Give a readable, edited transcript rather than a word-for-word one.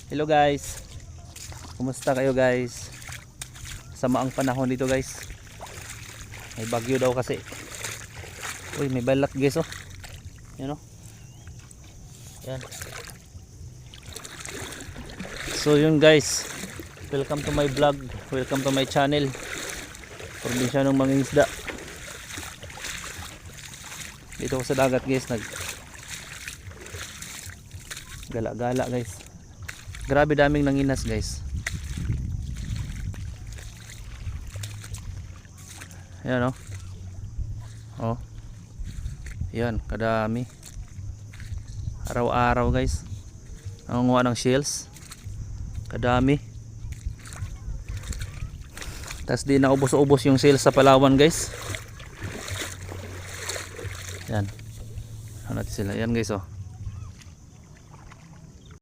Hello guys, kumusta kayo guys? Sama ang panahon dito guys. May bagyo daw kasi. Uy, may balat guys oh. Yan oh. Yan. So yun guys, welcome to my vlog, welcome to my channel. Probinsyanong mangingisda. Dito ko sa dagat guys, gala-gala guys. Grabe daming nanginas guys. Ayan oh. Oh. Yan, kadami. Araw-araw guys. Nangunguha ng shells. Kadami. Tas di na ubos-ubos yung shells sa Palawan guys. Yan. Ano natin sila? Yan guys oh.